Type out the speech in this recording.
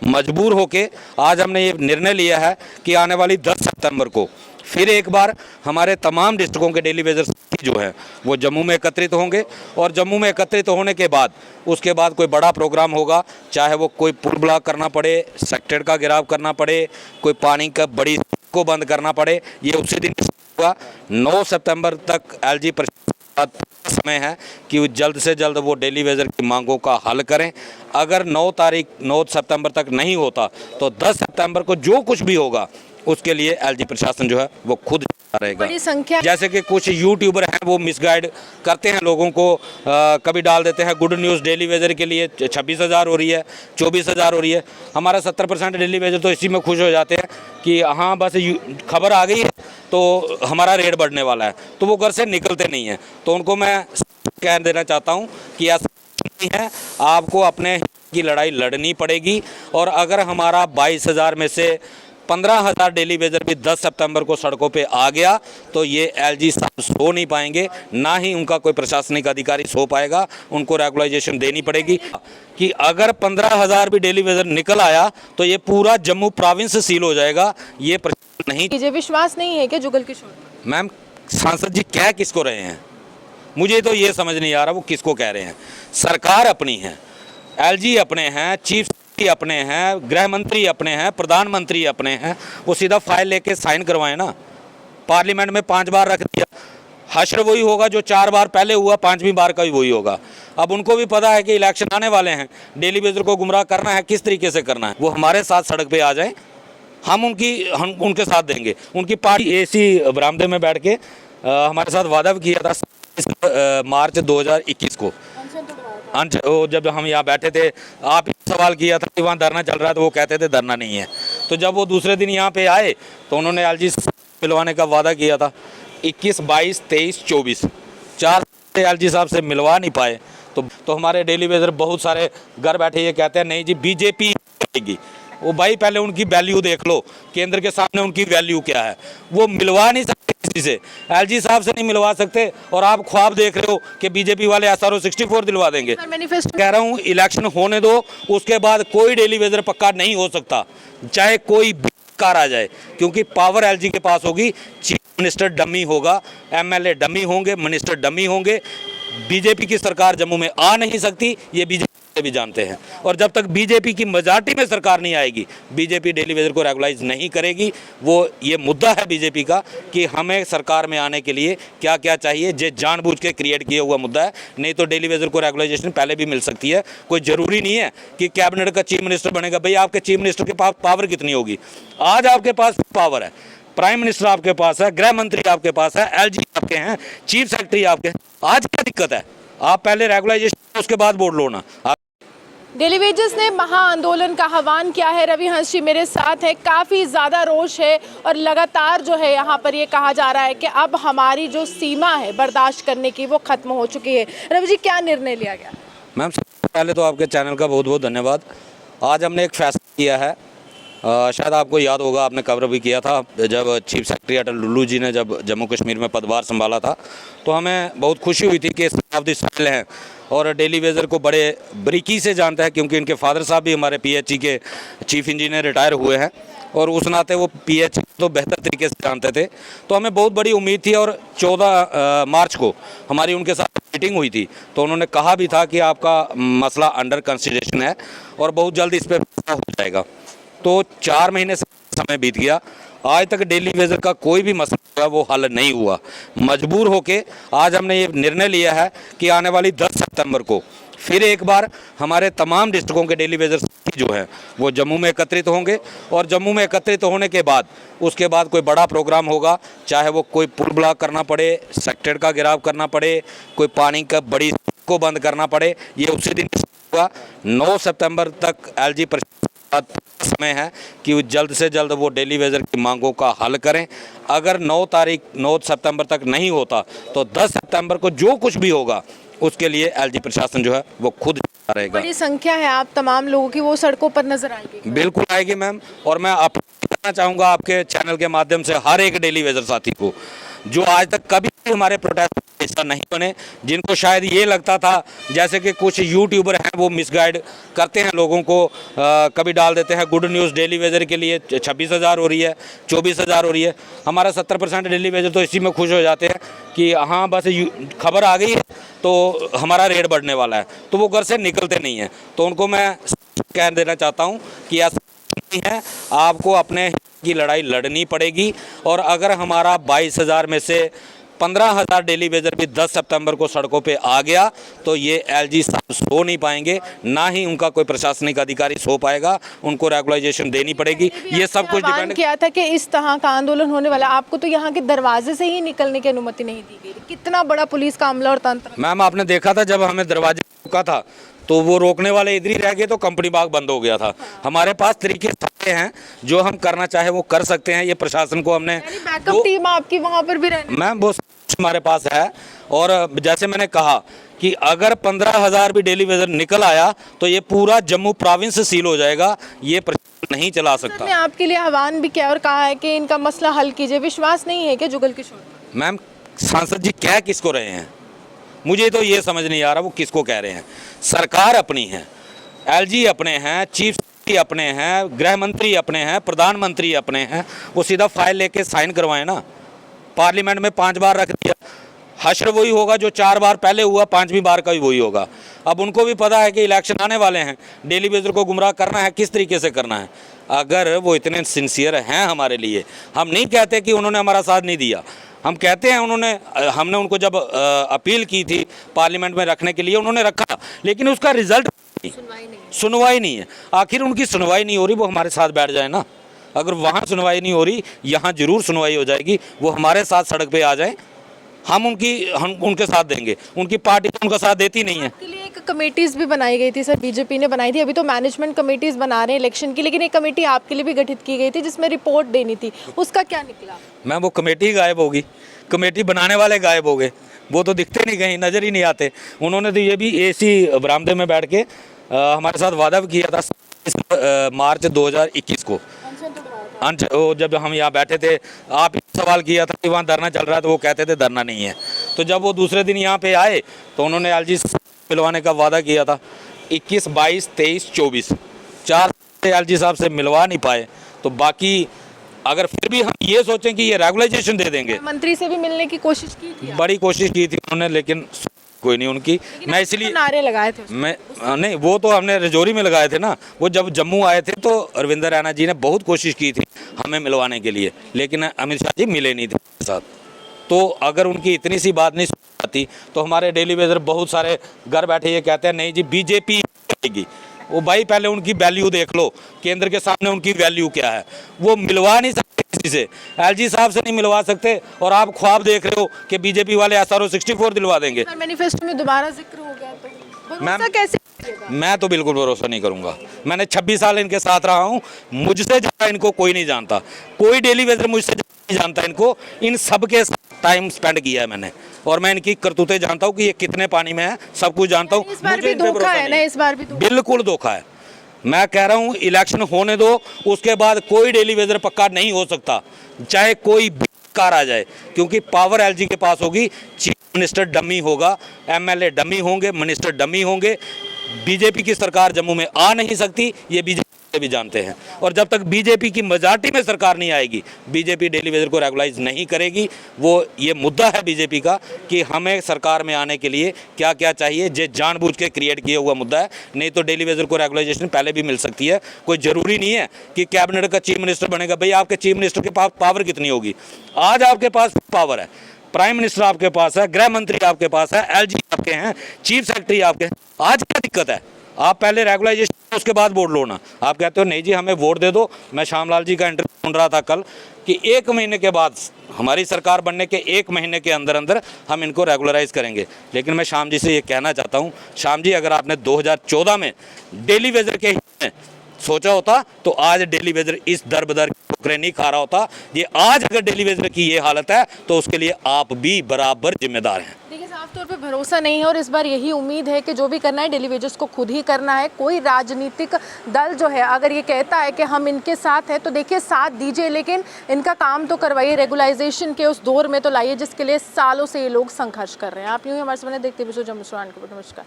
मजबूर होके आज हमने ये निर्णय लिया है कि आने वाली 10 सितंबर को फिर एक बार हमारे तमाम डिस्ट्रिक्टों के डेली वेजर साथी जो हैं वो जम्मू में एकत्रित होंगे और जम्मू में एकत्रित होने के बाद उसके बाद कोई बड़ा प्रोग्राम होगा, चाहे वो कोई पुल ब्लॉक करना पड़े, सेक्टर का घेराव करना पड़े, कोई पानी का बड़ी को बंद करना पड़े, ये उसी दिन होगा। 9 सितंबर तक एलजी समय है कि जल्द से जल्द वो डेली वेजर की मांगों का हल करें। अगर 9 सितंबर तक नहीं होता तो 10 सितंबर को जो कुछ भी होगा उसके लिए एलजी प्रशासन जो है वो खुद रहेगा। बड़ी संख्या जैसे कि कुछ यूट्यूबर हैं वो मिसगाइड करते हैं लोगों को, कभी डाल देते हैं गुड न्यूज़ डेली वेजर के लिए 26,000 हो रही है, 24,000 हो रही है। हमारा 70% डेली वेजर तो इसी में खुश हो जाते हैं कि हाँ बस खबर आ गई है तो हमारा रेट बढ़ने वाला है, तो वो घर से निकलते नहीं हैं। तो उनको मैं कह देना चाहता हूँ कि ऐसा नहीं है, आपको अपने की लड़ाई लड़नी पड़ेगी। और अगर हमारा 22,000 में से 15,000 डेली वेजर भी 10 सितंबर को सड़कों पे आ गया तो ये एलजी साहब सो नहीं पाएंगे, ना ही उनका कोई प्रशासनिक अधिकारी सो पाएगा। उनको रेगुलाइजेशन देनी पड़ेगी कि अगर 15,000 भी डेली वेजर निकल आया तो ये पूरा जम्मू प्रोविंस सील हो जाएगा। ये नहीं, मुझे विश्वास नहीं है कि जुगल किशोर मैम सांसद जी कह किसको रहे हैं, मुझे तो ये समझ नहीं आ रहा वो किसको कह रहे हैं। सरकार अपनी है, एलजी अपने हैं, चीफ अपने हैं, गृह मंत्री अपने हैं, प्रधानमंत्री अपने हैं, वो सीधा फाइल लेके साइन करवाएं ना। पार्लियामेंट में 5 बार रख दिया, हश्र वही होगा जो 4 बार पहले हुआ, 5वीं बार का भी वही होगा। अब उनको भी पता है कि इलेक्शन आने वाले हैं, डेली वेजर को गुमराह करना है, किस तरीके से करना है। वो हमारे साथ सड़क पे आ जाएं, हम उनके साथ देंगे। उनकी पार्टी एसी बरामदे में बैठ के हमारे साथ वादा भी किया था मार्च 2021 को। वो जब हम यहाँ बैठे थे, आप सवाल किया था कि वहाँ धरना चल रहा है, तो वो कहते थे धरना नहीं है। तो जब वो दूसरे दिन यहाँ पे आए तो उन्होंने एलजी मिलवाने का वादा किया था। 21, 22, 23, 24 4 एलजी साहब से मिलवा नहीं पाए। तो हमारे डेली वेजर बहुत सारे घर बैठे ये कहते हैं नहीं जी बीजेपी आएगी। वो भाई पहले उनकी वैल्यू देख लो, केंद्र के सामने उनकी वैल्यू क्या है। वो मिलवा नहीं सकते किसी से, एलजी साहब से नहीं मिलवा सकते, और आप ख्वाब देख रहे हो कि बीजेपी वाले SRO 64 दिलवा देंगे। कह रहा हूँ इलेक्शन होने दो, उसके बाद कोई डेली वेजर पक्का नहीं हो सकता, चाहे कोई भी कार आ जाए, क्योंकि पावर एलजी के पास होगी। चीफ मिनिस्टर डमी होगा, MLA डमी होंगे, मिनिस्टर डमी होंगे। बीजेपी की सरकार जम्मू में आ नहीं सकती, ये बीजेपी भी जानते हैं। और जब तक बीजेपी की मेजॉरिटी में सरकार नहीं आएगी, बीजेपी डेली वेजर को रेगुलाइज नहीं करेगी। वो ये मुद्दा है बीजेपी का कि हमें सरकार में आने के लिए क्या क्या चाहिए, ये जानबूझ के क्रिएट किया हुआ मुद्दा है। नहीं तो डेली वेजर को रेगुलाइजेशन पहले भी मिल सकती है। कोई ज़रूरी नहीं है कि कैबिनेट का चीफ मिनिस्टर बनेगा। भाई आपके चीफ मिनिस्टर के पास पावर कितनी होगी? आज आपके पास पावर है, प्राइम मिनिस्टर आपके पास है, गृह मंत्री आपके पास है, एलजी आपके हैं, चीफ सेक्रेटरी आपके हैं। आज क्या दिक्कत है? आप पहले रेगुलाइजेशन उसके बाद बोर्ड लो ना। डेली वेजर्स ने महाआंदोलन का आह्वान किया है। रवि हंस जी मेरे साथ है। काफ़ी ज़्यादा रोष है और लगातार जो है यहाँ पर ये कहा जा रहा है कि अब हमारी जो सीमा है बर्दाश्त करने की वो ख़त्म हो चुकी है। रवि जी क्या निर्णय लिया गया? मैम सबसे पहले तो आपके चैनल का बहुत बहुत धन्यवाद। आज हमने एक फैसला किया है, शायद आपको याद होगा, आपने कवर भी किया था जब चीफ सेक्रेटरी अटल लुल्लू जी ने जब जम्मू कश्मीर में पदभार संभाला था, तो हमें बहुत खुशी हुई थी कि शताब्दी साल हैं और डेली वेजर को बड़े बारीकी से जानता है, क्योंकि इनके फादर साहब भी हमारे PHE के चीफ इंजीनियर रिटायर हुए हैं और उस नाते वो PHE तो बेहतर तरीके से जानते थे। तो हमें बहुत बड़ी उम्मीद थी और 14 मार्च को हमारी उनके साथ मीटिंग हुई थी, तो उन्होंने कहा भी था कि आपका मसला अंडर कंसिडरेशन है और बहुत जल्द इस पर फैसला हो जाएगा। तो 4 महीने से समय बीत गया, आज तक डेली वेजर का कोई भी मसला वो हल नहीं हुआ। मजबूर होके आज हमने ये निर्णय लिया है कि आने वाली 10 सितंबर को फिर एक बार हमारे तमाम डिस्ट्रिक्टों के डेली वेजर साथी जो हैं वो जम्मू में एकत्रित होंगे और जम्मू में एकत्रित होने के बाद उसके बाद कोई बड़ा प्रोग्राम होगा, चाहे वो कोई पुल ब्लॉक करना पड़े, सेक्टर का घेराव करना पड़े, कोई पानी का बड़ी को बंद करना पड़े, ये उसी दिन होगा। 9 सितंबर तक एलजी समय है कि जल्द से जल्द वो डेली वेजर की मांगों का हल करें। अगर 9 सितंबर तक नहीं होता तो 10 सितंबर को जो कुछ भी होगा उसके लिए एलजी प्रशासन जो है वो खुद रहेगा। बड़ी संख्या है आप तमाम लोगों की, वो सड़कों पर नजर आएगी? बिल्कुल आएगी मैम, और मैं कहना चाहूँगा आपके चैनल के माध्यम से हर एक डेली वेजर साथी को जो आज तक कभी भी हमारे प्रोटेस्ट हिस्सा नहीं बने। जिनको शायद ये लगता था, जैसे कि कुछ यूट्यूबर हैं वो मिसगाइड करते हैं लोगों को, कभी डाल देते हैं गुड न्यूज़ डेली वेजर के लिए 26,000 हो रही है, 24,000 हो रही है। हमारा 70% डेली वेजर तो इसी में खुश हो जाते हैं कि हाँ बस खबर आ गई है तो हमारा रेट बढ़ने वाला है, तो वो घर से निकलते नहीं हैं। तो उनको मैं कह देना चाहता हूँ कि ऐसा नहीं है, आपको अपने की लड़ाई लड़नी पड़ेगी। और अगर हमारा 22,000 में से 15,000 डेली वेजर भी 10 सितंबर को सड़कों पे आ गया तो ये एलजी साहब सो नहीं पाएंगे, ना ही उनका कोई प्रशासनिक अधिकारी सो पाएगा। उनको रेगुलाइजेशन देनी पड़ेगी। ये सब कुछ डिपेंड किया था कि इस तरह का आंदोलन होने वाला, आपको तो यहाँ के दरवाजे से ही निकलने की अनुमति नहीं दी गई। कितना बड़ा पुलिस का अमला और तंत्र। मैम आपने देखा था जब हमें दरवाजे रोका था तो वो रोकने वाले इधर ही रह गए तो कंपनी बाग बंद हो गया था। हमारे पास तरीके सारे हैं, जो हम करना चाहे वो कर सकते हैं। ये प्रशासन को हमने बैकअप टीम आपकी वहाँ पर भी रहने। मैम वो हमारे पास है। और जैसे मैंने कहा कि अगर 15,000 भी डेली वेजर निकल आया तो ये पूरा जम्मू प्रोविंस सील हो जाएगा। ये प्रशासन नहीं चला सकता। मैं आपके लिए आह्वान भी किया और कहा है कि इनका मसला हल कीजिए। विश्वास नहीं है कि जुगल किशोर। मैम सांसद जी कह किसको रहे हैं, मुझे तो ये समझ नहीं आ रहा वो किसको कह रहे हैं। सरकार अपनी है, एलजी अपने हैं, चीफ सेक्रेटरी अपने हैं, गृह मंत्री अपने हैं, प्रधानमंत्री अपने हैं। वो सीधा फाइल लेके साइन करवाएं ना। पार्लियामेंट में 5 बार रख दिया, हश्र वही होगा जो 4 बार पहले हुआ, 5वीं बार का भी वही होगा। अब उनको भी पता है कि इलेक्शन आने वाले हैं, डेली वेजर को गुमराह करना है, किस तरीके से करना है। अगर वो इतने सिंसियर हैं हमारे लिए, हम नहीं कहते कि उन्होंने हमारा साथ नहीं दिया। हम कहते हैं हमने उनको जब अपील की थी पार्लियामेंट में रखने के लिए, उन्होंने रखा, लेकिन उसका रिजल्ट सुनवाई नहीं है। आखिर उनकी सुनवाई नहीं हो रही, वो हमारे साथ बैठ जाए ना। अगर वहाँ सुनवाई नहीं हो रही, यहाँ जरूर सुनवाई हो जाएगी। वो हमारे साथ सड़क पे आ जाएं, हम उनके साथ देंगे। उनकी पार्टी तो उनका साथ देती नहीं है। इसके लिए एक कमेटीज भी बनाई गई थी सर, बीजेपी ने बनाई थी। अभी तो मैनेजमेंट कमेटीज बना रहे हैं इलेक्शन की, लेकिन एक कमेटी आपके लिए भी गठित की गई थी जिसमें रिपोर्ट देनी थी, उसका क्या निकला? मैम वो कमेटी गायब होगी, कमेटी बनाने वाले गायब हो गए, वो तो दिखते नहीं, कहीं नज़र ही नहीं आते। उन्होंने तो ये भी एसी बरामदे में बैठ के हमारे साथ वादा भी किया था मार्च 2021 को। वो जब हम यहाँ बैठे थे, आप ही सवाल किया था कि वहाँ धरना चल रहा है, तो वो कहते थे धरना नहीं है। तो जब वो दूसरे दिन यहाँ पे आए तो उन्होंने एलजी मिलवाने का वादा किया था। 21, 22, 23, 24 4 एलजी साहब से मिलवा नहीं पाए। तो बाकी अगर फिर भी हम ये सोचें कि ये रेगुलाइजेशन दे देंगे, मंत्री से भी मिलने की कोशिश की थी, बड़ी कोशिश की थी उन्होंने, लेकिन कोई नहीं उनकी। मैं इसलिए नारे लगाए थे मैं नहीं, वो तो हमने रजौरी में लगाए थे ना। वो जब जम्मू आए थे तो अरविंदर रैना जी ने बहुत कोशिश की थी हमें मिलवाने के लिए, लेकिन अमित शाह जी मिले नहीं थे हमारे साथ। तो अगर उनकी इतनी सी बात नहीं सुनती तो हमारे डेली वेजर बहुत सारे घर बैठे ये कहते हैं नहीं जी बीजेपी आएगी। वो भाई पहले उनकी वैल्यू देख लो, केंद्र के सामने उनकी वैल्यू क्या है। वो मिलवा नहीं सकते किसी से, एलजी साहब से नहीं मिलवा सकते, और आप ख्वाब देख रहे हो कि बीजेपी वाले SRO 64 दिलवा देंगे। मैनिफेस्टो में दोबारा जिक्र हो गया तो भरोसा कैसे? मैं तो बिल्कुल भरोसा नहीं करूंगा। मैंने 26 साल इनके साथ रहा हूं, मुझसे ज़्यादा इनको कोई नहीं जानता, कोई डेली वेजर मुझसे नहीं जानता इनको। इन सब के टाइम स्पेंड किया है मैंने, और मैं इनकी करतूतें जानता हूँ कि ये कितने पानी में है, सब कुछ जानता हूँ। इस बार भी धोखा है ना, इस बार भी बिल्कुल धोखा है। मैं कह रहा हूँ इलेक्शन होने दो, उसके बाद कोई डेली वेजर पक्का नहीं हो सकता, चाहे कोई भी कार आ जाए, क्योंकि पावर एलजी के पास होगी। चीफ मिनिस्टर डमी होगा, MLA डमी होंगे, मिनिस्टर डमी होंगे। बीजेपी की सरकार जम्मू में आ नहीं सकती, ये बीजेपी भी जानते हैं। और जब तक बीजेपी की मेजॉरिटी में सरकार नहीं आएगी, बीजेपी डेली वेजर को रेगुलाइज नहीं करेगी। वो ये मुद्दा है बीजेपी का कि हमें सरकार में आने के लिए क्या क्या चाहिए, ये जानबूझ के क्रिएट किया हुआ मुद्दा है। नहीं तो डेली वेजर को रेगुलाइजेशन पहले भी मिल सकती है। कोई ज़रूरी नहीं है कि कैबिनेट का चीफ मिनिस्टर बनेगा। भाई आपके चीफ मिनिस्टर के पास पावर कितनी होगी? आज आपके पास पावर है, प्राइम मिनिस्टर आपके पास है, गृह मंत्री आपके पास है, एलजी आपके हैं, चीफ सेक्रेटरी आपके हैं। आज क्या दिक्कत है? आप पहले रेगुलाइजेशन उसके बाद वोट लो ना। आप कहते हो नहीं जी हमें वोट दे दो। मैं श्यामलाल जी का इंटरव्यू सुन रहा था कल कि 1 महीने के बाद, हमारी सरकार बनने के 1 महीने के अंदर अंदर हम इनको रेगुलराइज करेंगे। लेकिन मैं श्याम जी से ये कहना चाहता हूँ, श्याम जी अगर आपने 2014 में डेली वेजर के हित में सोचा होता तो आज डेली वेजर इस दर बदर ठोकरें नहीं खा रहा होता। ये आज अगर डेली वेजर की ये हालत है तो उसके लिए आप भी बराबर जिम्मेदार हैं। देखिए साहब, साफ तौर पे भरोसा नहीं है और इस बार यही उम्मीद है कि जो भी करना है डेली वेजेस को खुद ही करना है। कोई राजनीतिक दल जो है अगर ये कहता है कि हम इनके साथ हैं तो देखिए साथ दीजिए, लेकिन इनका काम तो करवाइए, रेगुलाइजेशन के उस दौर में तो लाइए जिसके लिए सालों से ये लोग संघर्ष कर रहे हैं। आप यूँ ही हमारे सामने देखते हुए नमस्कार।